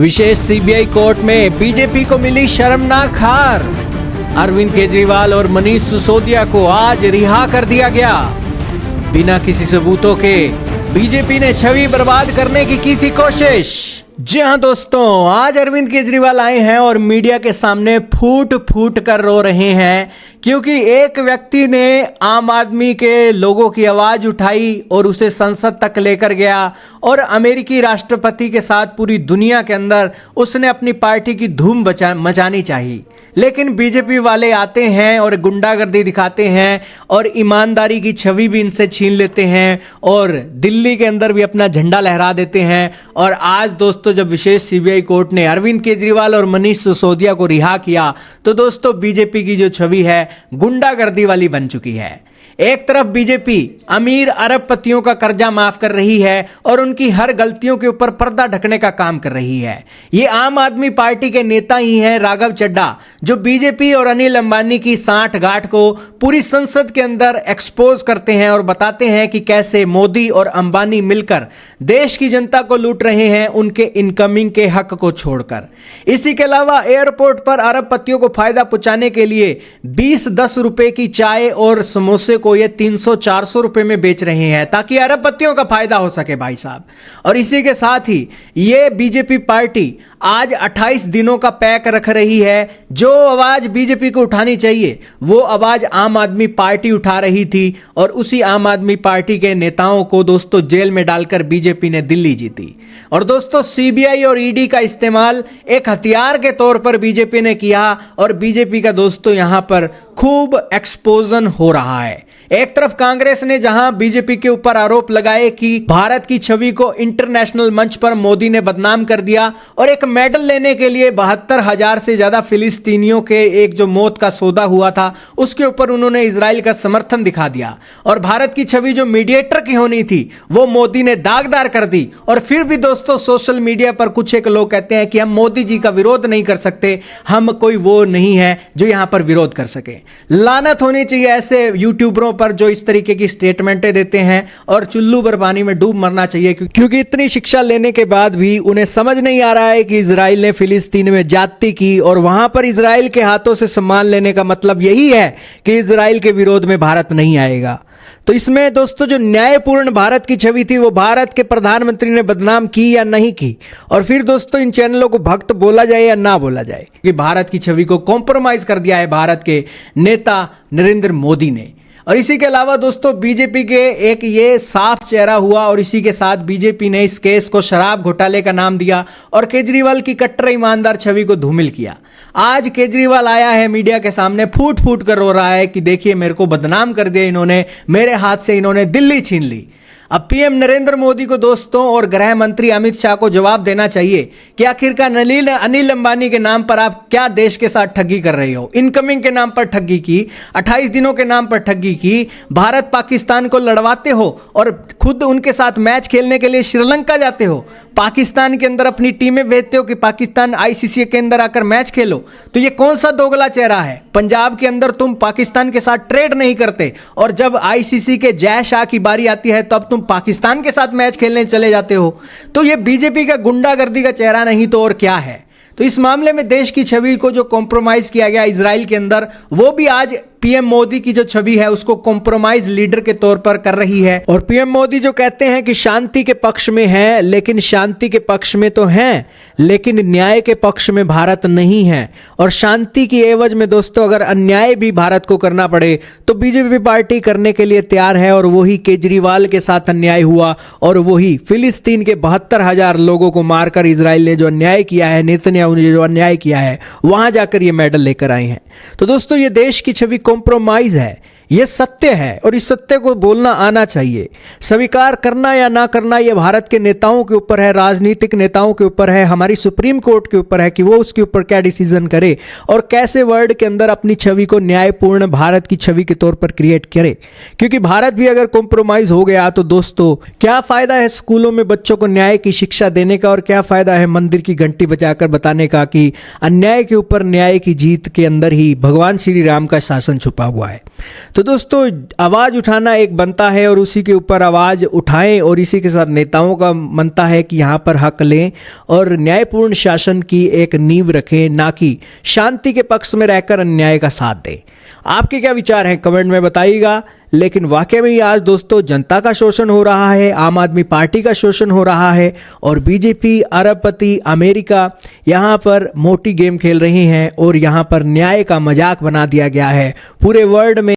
विशेष CBI court में BJP को मिली शर्मनाक हार। अरविंद केजरीवाल और मनीष सिसोदिया को आज रिहा कर दिया गया। बिना किसी सबूतों के बीजेपी ने छवि बर्बाद करने की थी कोशिश। जी हाँ दोस्तों, आज अरविंद केजरीवाल आए हैं और मीडिया के सामने फूट फूट कर रो रहे हैं क्योंकि एक व्यक्ति ने आम आदमी के लोगों की आवाज उठाई और उसे संसद तक लेकर गया और अमेरिकी राष्ट्रपति के साथ पूरी दुनिया के अंदर उसने अपनी पार्टी की धूम मचानी चाहिए। लेकिन बीजेपी वाले आते हैं और गुंडागर्दी दिखाते हैं और ईमानदारी की छवि भी इनसे छीन लेते हैं और दिल्ली के अंदर भी अपना झंडा लहरा देते हैं। और आज दोस्तों जब विशेष सीबीआई कोर्ट ने अरविंद केजरीवाल और मनीष सिसोदिया को रिहा किया तो दोस्तों बीजेपी की जो छवि है गुंडागर्दी वाली बन चुकी है। एक तरफ बीजेपी अमीर अरबपतियों का कर्जा माफ कर रही है और उनकी हर गलतियों के ऊपर पर्दा ढकने का काम कर रही है। ये आम आदमी पार्टी के नेता ही हैं राघव चड्ढा, जो बीजेपी और अनिल अंबानी की सांठगांठ को पूरी संसद के अंदर एक्सपोज करते हैं और बताते हैं कि कैसे मोदी और अंबानी मिलकर देश की जनता को लूट रहे हैं उनके इनकमिंग के हक को छोड़कर। इसी के अलावा एयरपोर्ट पर अरबपतियों को फायदा पहुंचाने के लिए 20-10 रुपए की चाय और समोसे को ये 300-400 रुपए में बेच रहे हैं ताकि अरबपतियों का फायदा हो सके भाई साहब। और इसी के साथ ही ये बीजेपी पार्टी आज 28 दिनों का पैक रख रही है। जो आवाज बीजेपी को उठानी चाहिए वो आवाज आम आदमी पार्टी उठा रही थी और उसी आम आदमी पार्टी के नेताओं को दोस्तों जेल में डालकर बीजेपी ने दिल्ली जीती। और दोस्तों सीबीआई और ईडी का इस्तेमाल एक हथियार के तौर पर बीजेपी ने किया और बीजेपी का दोस्तों यहां पर खूब एक्सपोजन हो रहा है। एक तरफ कांग्रेस ने जहां बीजेपी के ऊपर आरोप लगाए कि भारत की छवि को इंटरनेशनल मंच पर मोदी ने बदनाम कर दिया और एक मेडल लेने के लिए 72,000 से ज्यादा फिलिस्तीनियों के एक जो मौत का सौदा हुआ था उसके ऊपर उन्होंने इजराइल का समर्थन दिखा दिया। और भारत की छवि जो मीडिएटर की होनी थी वो मोदी ने दागदार कर दी। और फिर भी दोस्तों सोशल मीडिया पर कुछ एक लोग कहते हैं कि हम मोदी जी का विरोध नहीं कर सकते, हम कोई वो नहीं है जो यहां पर विरोध कर सके। लानत होनी चाहिए ऐसे यूट्यूबरों पर जो इस तरीके की स्टेटमेंटें देते हैं और चुल्लू बरबानी में डूब मरना चाहिए क्योंकि इतनी शिक्षा लेने के बाद भी उन्हें समझ नहीं आ रहा है कि इजराइल ने फिलिस्तीन में ज्यादती की और वहां पर इजराइल के हाथों से सम्मान लेने का मतलब यही है कि इजराइल के विरोध में भारत नहीं आएगा। तो इसमें दोस्तों जो न्यायपूर्ण भारत की छवि थी वो भारत के प्रधानमंत्री ने बदनाम की या नहीं की। और फिर दोस्तों इन चैनलों को भक्त बोला जाए या ना बोला जाए कि भारत की छवि को कॉम्प्रोमाइज कर दिया है भारत के नेता नरेंद्र मोदी ने। और इसी के अलावा दोस्तों बीजेपी के एक ये साफ चेहरा हुआ और इसी के साथ बीजेपी ने इस केस को शराब घोटाले का नाम दिया और केजरीवाल की कट्टर ईमानदार छवि को धूमिल किया। आज केजरीवाल आया है मीडिया के सामने फूट फूट कर रो रहा है कि देखिए मेरे को बदनाम कर दिया इन्होंने, मेरे हाथ से इन्होंने दिल्ली छीन ली। अब पीएम नरेंद्र मोदी को दोस्तों और गृह मंत्री अमित शाह को जवाब देना चाहिए कि आखिरकार अनिल अंबानी के नाम पर आप क्या देश के साथ ठगी कर रहे हो। इनकमिंग के नाम पर ठगी की, 28 दिनों के नाम पर ठगी की, भारत पाकिस्तान को लड़वाते हो और खुद उनके साथ मैच खेलने के लिए श्रीलंका जाते हो, पाकिस्तान के अंदर अपनी टीमें भेजते हो कि पाकिस्तान आईसीसी के अंदर आकर मैच खेलो। तो ये कौन सा दोगला चेहरा है। पंजाब के अंदर तुम पाकिस्तान के साथ ट्रेड नहीं करते और जब आईसीसी के जय शाह की बारी आती है तब तुम पाकिस्तान के साथ मैच खेलने चले जाते हो। तो ये बीजेपी का गुंडागर्दी का चेहरा नहीं तो और क्या है। तो इस मामले में देश की छवि को जो कॉम्प्रोमाइज किया गया इजराइल के अंदर वो भी आज पीएम मोदी की जो छवि है उसको कॉम्प्रोमाइज लीडर के तौर पर कर रही है। और पीएम मोदी जो कहते हैं कि शांति के पक्ष में है, लेकिन शांति के पक्ष में तो हैं लेकिन न्याय के पक्ष में भारत नहीं है। और शांति की एवज में दोस्तों अगर अन्याय भी भारत को करना पड़े तो बीजेपी पार्टी करने के लिए तैयार है। और वही केजरीवाल के साथ अन्याय हुआ और वही फिलिस्तीन के 72,000 लोगों को मारकर इजराइल ने जो अन्याय किया है, नेतन्याहू ने जो अन्याय किया है, वहां जाकर ये मेडल लेकर आए हैं। तो दोस्तों ये देश की छवि कॉम्प्रोमाइज है, ये सत्य है और इस सत्य को बोलना आना चाहिए। स्वीकार करना या ना करना ये भारत के नेताओं के ऊपर है, राजनीतिक नेताओं के ऊपर है, हमारी सुप्रीम कोर्ट के ऊपर है कि वो उसके ऊपर क्या डिसीजन करे और कैसे वर्ल्ड के अंदर अपनी छवि को न्यायपूर्ण भारत की छवि के तौर पर क्रिएट करे। क्योंकि भारत भी अगर कॉम्प्रोमाइज हो गया तो दोस्तों क्या फायदा है स्कूलों में बच्चों को न्याय की शिक्षा देने का और क्या फायदा है मंदिर की घंटी बजाकर बताने का कि अन्याय के ऊपर न्याय की जीत के अंदर ही भगवान श्री राम का शासन छुपा हुआ है। तो तो दोस्तों आवाज़ उठाना एक बनता है और उसी के ऊपर आवाज़ उठाएं और इसी के साथ नेताओं का बनता है कि यहाँ पर हक लें और न्यायपूर्ण शासन की एक नींव रखें, ना कि शांति के पक्ष में रहकर अन्याय का साथ दें। आपके क्या विचार हैं कमेंट में बताइएगा। लेकिन वाकई में ही आज दोस्तों जनता का शोषण हो रहा है, आम आदमी पार्टी का शोषण हो रहा है और बीजेपी, अरबपति, अमेरिका यहाँ पर मोटी गेम खेल रही हैं और यहाँ पर न्याय का मजाक बना दिया गया है पूरे वर्ल्ड में।